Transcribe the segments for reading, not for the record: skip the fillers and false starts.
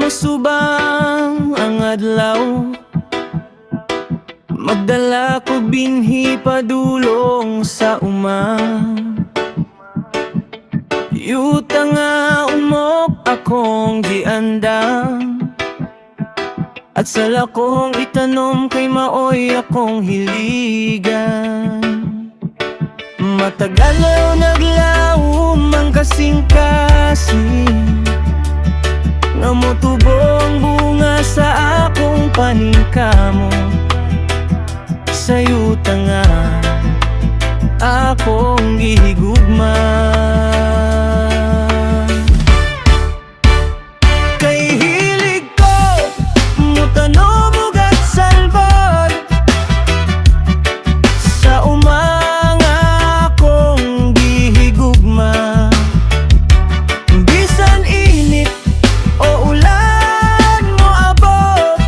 musubang ang adlaw, magdala ko binhi padulong sa umang. Yuta nga umok akong giandam, at sala kong itanom kay maoy akong hiligan. Matagal na naglaom ang kasing-kasing, nga motubong bunga sa akong paningkamo. Sa'yo nga akong gihigugma. Kay hilig ko mutanom ug salbot sa umang akong gihigugma. Bisan init o ulan mo abot,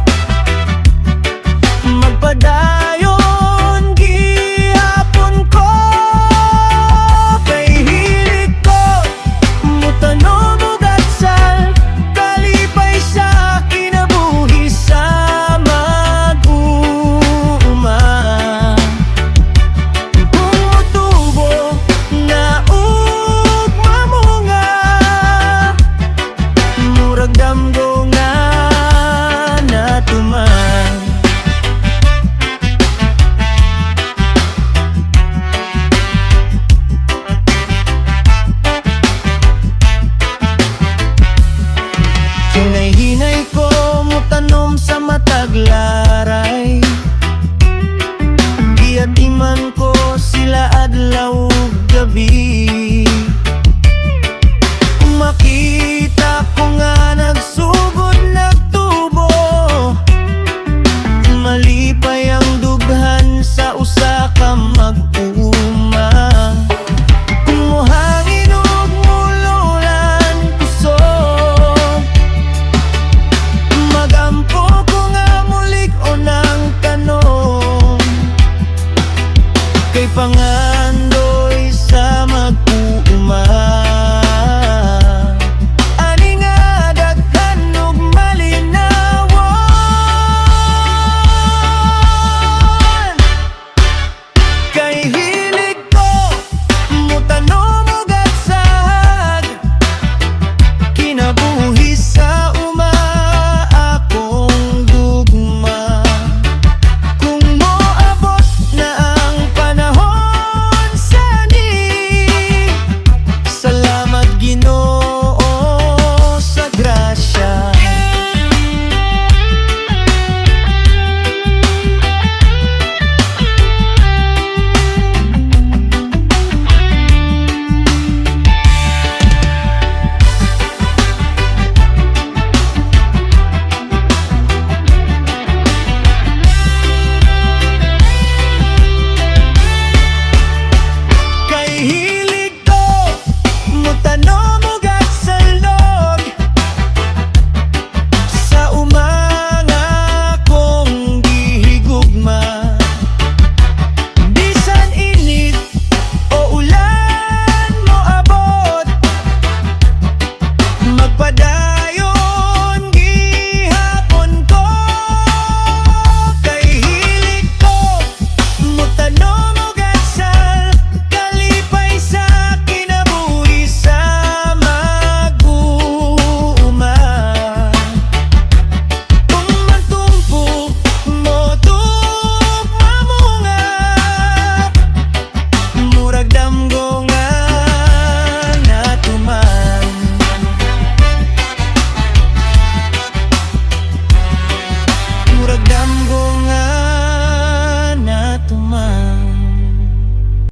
magpadayon gihapon ko. Kay hilig ko mutanom ug sal, kalipay sa kinabuhi sa mag-uuma. Kung motubo na ug mamunga, murag damgo nga natuman. Hinay-hinay ko mutanom sa mataglaray, giatiman ko sila adlaw ug gabi.